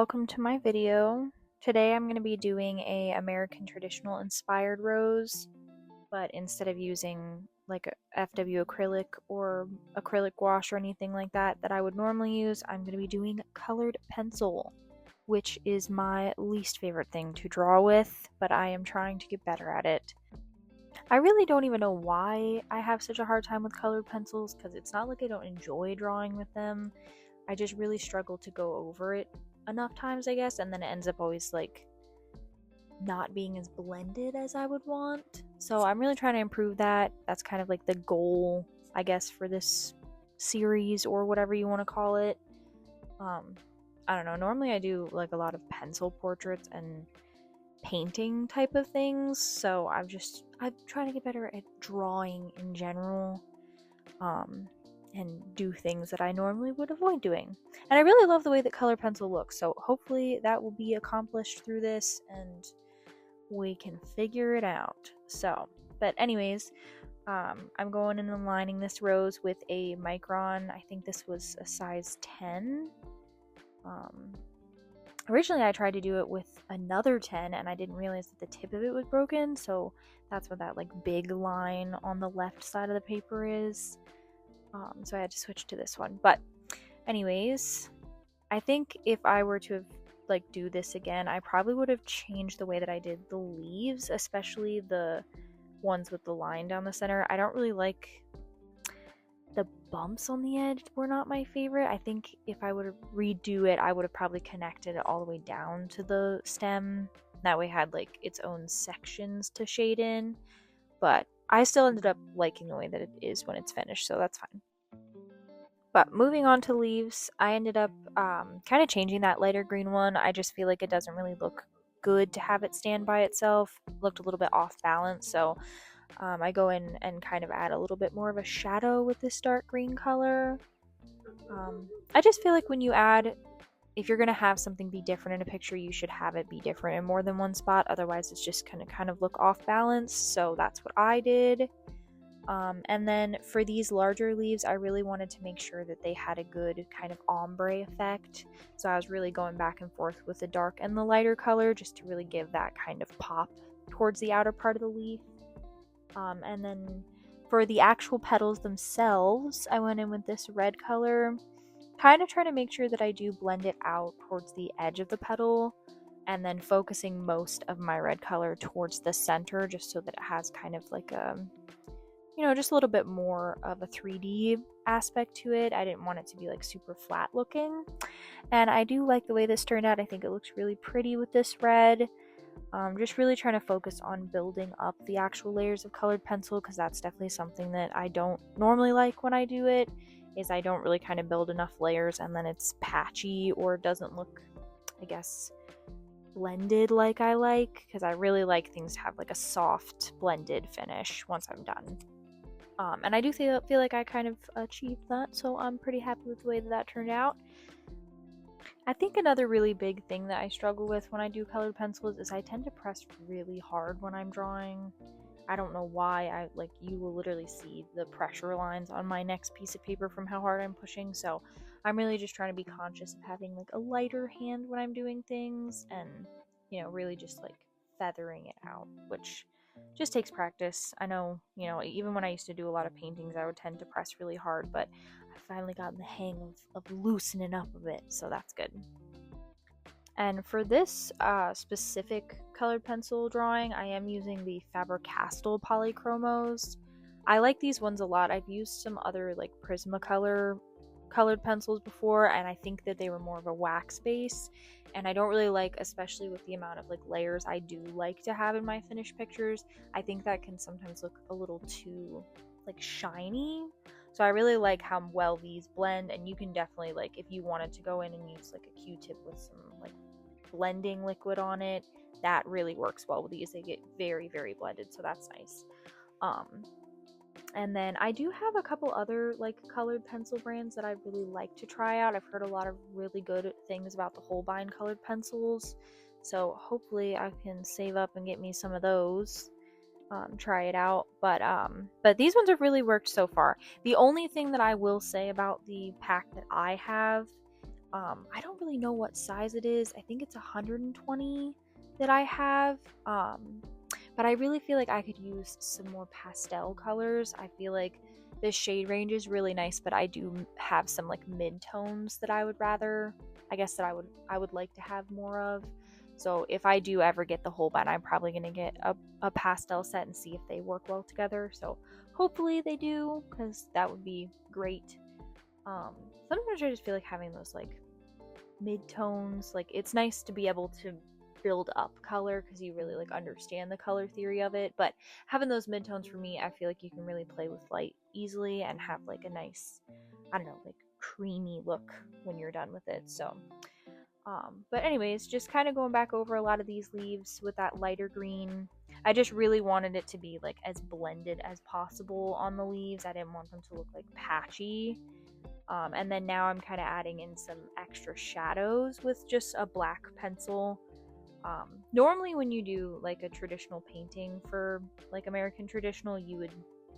welcome to my video. Today I'm going to be doing a American traditional inspired rose, but instead of using like a FW acrylic or acrylic wash or anything like that I would normally use, I'm going to be doing colored pencil, which is my least favorite thing to draw with, but I am trying to get better at it. I really don't even know why I have such a hard time with colored pencils, because it's not like I don't enjoy drawing with them. I just really struggle to go over it enough times, I guess, and then it ends up always like not being as blended as I would want. So I'm really trying to improve that. That's kind of like the goal, I guess, for this series or whatever you want to call it. I don't know. Normally I do like a lot of pencil portraits and painting type of things, so I'm trying to get better at drawing in general. And do things that I normally would avoid doing. And I really love the way that color pencil looks, so hopefully that will be accomplished through this and we can figure it out. But anyways, I'm going and aligning this rose with a Micron. I think this was a size 10. Originally I tried to do it with another 10 and I didn't realize that the tip of it was broken, so that's what that like big line on the left side of the paper is. So I had to switch to this one. But anyways, I think if I were to have do this again, I probably would have changed the way that I did the leaves, especially the ones with the line down the center. I don't really like the bumps on the edge, were not my favorite. I think if I would have redo it, I would have probably connected it all the way down to the stem. That way it had like its own sections to shade in. But I still ended up liking the way that it is when it's finished, so that's fine. But moving on to leaves, I ended up kind of changing that lighter green one. I just feel like it doesn't really look good to have it stand by itself. It looked a little bit off balance, so I go in and kind of add a little bit more of a shadow with this dark green color. I just feel like when you add, if you're going to have something be different in a picture, you should have it be different in more than one spot. Otherwise, it's just going to kind of look off balance. So that's what I did. And then for these larger leaves, I really wanted to make sure that they had a good kind of ombre effect. So I was really going back and forth with the dark and the lighter color just to really give that kind of pop towards the outer part of the leaf. And then for the actual petals themselves, I went in with this red color, kind of trying to make sure that I do blend it out towards the edge of the petal, and then focusing most of my red color towards the center, just so that it has kind of like a, just a little bit more of a 3D aspect to it. I didn't want it to be like super flat looking. And I do like the way this turned out. I think it looks really pretty with this red. Just really trying to focus on building up the actual layers of colored pencil, because that's definitely something that I don't normally like when I do it, is I don't really kind of build enough layers and then it's patchy or doesn't look, I guess, blended like I like, because I really like things to have like a soft blended finish once I'm done. And I do feel like I kind of achieved that, so I'm pretty happy with the way that turned out. I think another really big thing that I struggle with when I do colored pencils is I tend to press really hard when I'm drawing. I don't know why. You will literally see the pressure lines on my next piece of paper from how hard I'm pushing, so I'm really just trying to be conscious of having like a lighter hand when I'm doing things, and really just like feathering it out, which just takes practice. I know, even when I used to do a lot of paintings, I would tend to press really hard, but I've finally gotten the hang of loosening up a bit, so that's good. And for this specific colored pencil drawing, I am using the Faber-Castell Polychromos. I like these ones a lot. I've used some other like Prismacolor colored pencils before, and I think that they were more of a wax base, and I don't really like, especially with the amount of like layers I do like to have in my finished pictures, I think that can sometimes look a little too like shiny. So I really like how well these blend, and you can definitely, like, if you wanted to go in and use like a Q-tip with some like blending liquid on it, that really works well with these. They get very, very blended, so that's nice. And then I do have a couple other like colored pencil brands that I really like to try out. I've heard a lot of really good things about the Holbein colored pencils, so hopefully I can save up and get me some of those. Try it out, but these ones have really worked so far. The only thing that I will say about the pack that I have, I don't really know what size it is. I think it's 120 that I have. But I really feel like I could use some more pastel colors. I feel like this shade range is really nice, but I do have some like mid-tones that I would rather, I guess that I would like to have more of. So if I do ever get the Holbein, I'm probably going to get a pastel set and see if they work well together. So hopefully they do, because that would be great. Sometimes I just feel like having those like mid-tones, like it's nice to be able to build up color because you really like understand the color theory of it, but having those mid-tones for me, I feel like you can really play with light easily and have like a nice, I don't know, like creamy look when you're done with it. So but anyways, just kind of going back over a lot of these leaves with that lighter green. I just really wanted it to be like as blended as possible on the leaves. I didn't want them to look like patchy. And then now I'm kind of adding in some extra shadows with just a black pencil. Normally when you do like a traditional painting for like American traditional, you would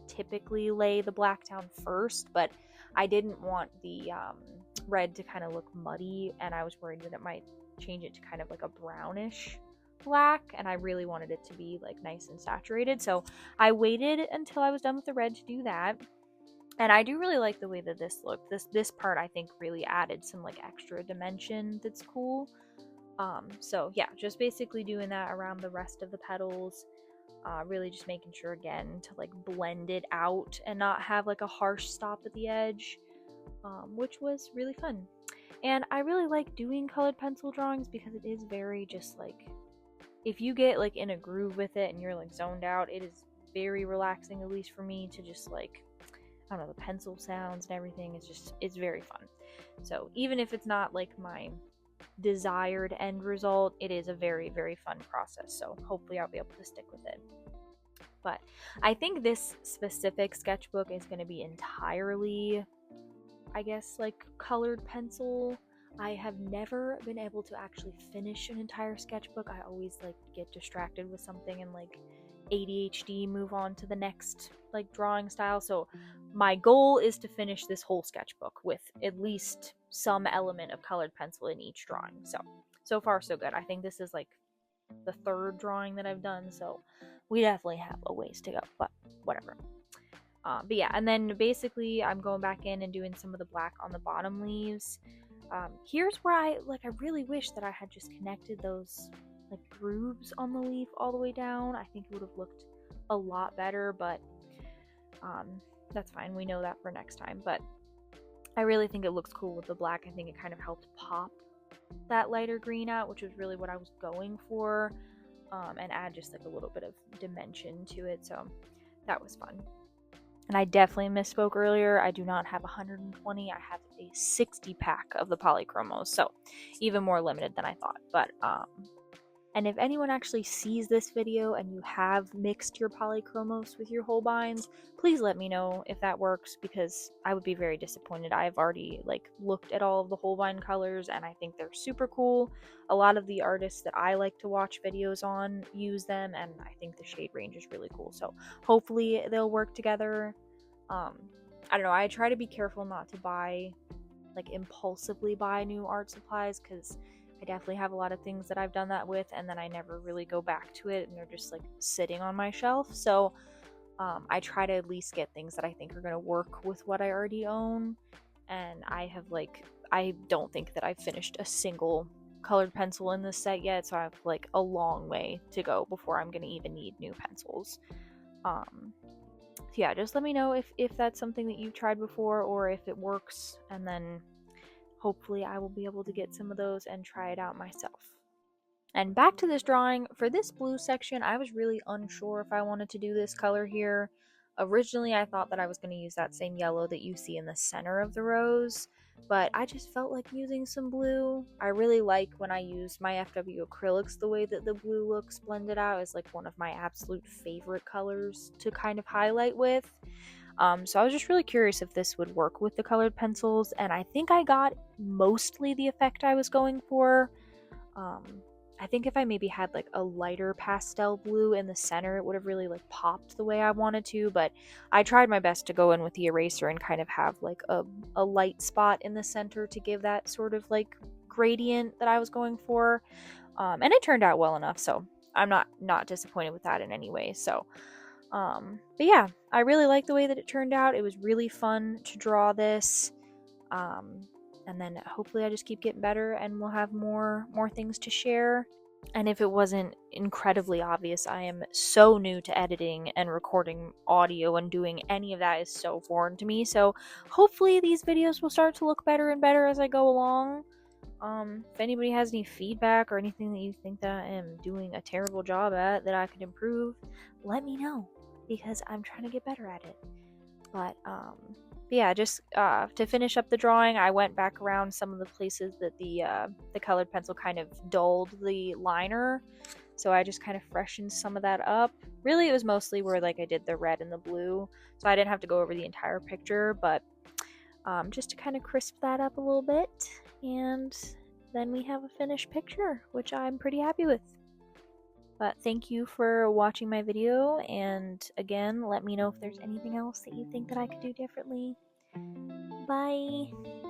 typically lay the black down first, but I didn't want the red to kind of look muddy, and I was worried that it might change it to kind of like a brownish black, and I really wanted it to be like nice and saturated, so I waited until I was done with the red to do that. And I do really like the way that this looked. This part I think really added some like extra dimension that's cool. So yeah, just basically doing that around the rest of the petals. Really just making sure again to like blend it out and not have like a harsh stop at the edge, which was really fun. And I really like doing colored pencil drawings because it is very just like, if you get like in a groove with it and you're like zoned out, it is very relaxing, at least for me, to just like, I don't know, the pencil sounds and everything is just, it's very fun. So even if it's not like my desired end result, it is a very, very fun process. So hopefully I'll be able to stick with it. But I think this specific sketchbook is going to be entirely, I guess, like colored pencil. I have never been able to actually finish an entire sketchbook. I always like get distracted with something and like ADHD move on to the next like drawing style. So my goal is to finish this whole sketchbook with at least some element of colored pencil in each drawing. So far so good. I think this is like the third drawing that I've done, so we definitely have a ways to go, but whatever. But yeah, and then basically I'm going back in and doing some of the black on the bottom leaves. Here's where I really wish that I had just connected those like grooves on the leaf all the way down. I think it would have looked a lot better, but that's fine. We know that for next time. But I really think it looks cool with the black. I think it kind of helped pop that lighter green out, which was really what I was going for, and add just like a little bit of dimension to it. So that was fun. And I definitely misspoke earlier. I do not have 120. I have a 60 pack of the Polychromos, so even more limited than I thought. But and if anyone actually sees this video and you have mixed your Polychromos with your Holbeins, please let me know if that works, because I would be very disappointed. I've already like looked at all of the Holbein colors and I think they're super cool. A lot of the artists that I like to watch videos on use them, and I think the shade range is really cool. So hopefully they'll work together. I don't know. I try to be careful not to impulsively buy new art supplies, because I definitely have a lot of things that I've done that with and then I never really go back to it and they're just like sitting on my shelf. So I try to at least get things that I think are going to work with what I already own. And I don't think that I've finished a single colored pencil in this set yet, so I have like a long way to go before I'm going to even need new pencils. So yeah, just let me know if that's something that you've tried before or if it works, and then hopefully I will be able to get some of those and try it out myself. And back to this drawing, for this blue section, I was really unsure if I wanted to do this color here. Originally, I thought that I was going to use that same yellow that you see in the center of the rose, but I just felt like using some blue. I really like when I use my FW acrylics, the way that the blue looks blended out is like one of my absolute favorite colors to kind of highlight with. So I was just really curious if this would work with the colored pencils, and I think I got mostly the effect I was going for. I think if I maybe had like a lighter pastel blue in the center, it would have really like popped the way I wanted to, but I tried my best to go in with the eraser and kind of have like a light spot in the center to give that sort of like gradient that I was going for. And it turned out well enough, so I'm not disappointed with that in any way. So but yeah, I really like the way that it turned out. It was really fun to draw this. And then hopefully I just keep getting better and we'll have more things to share. And if it wasn't incredibly obvious, I am so new to editing and recording audio, and doing any of that is so foreign to me. So hopefully these videos will start to look better and better as I go along. If anybody has any feedback or anything that you think that I am doing a terrible job at that I could improve, let me know, because I'm trying to get better at it. But yeah, just to finish up the drawing, I went back around some of the places that the colored pencil kind of dulled the liner, so I just kind of freshened some of that up. Really, it was mostly where like I did the red and the blue, so I didn't have to go over the entire picture, but just to kind of crisp that up a little bit, and then we have a finished picture, which I'm pretty happy with. But thank you for watching my video, and again, let me know if there's anything else that you think that I could do differently. Bye!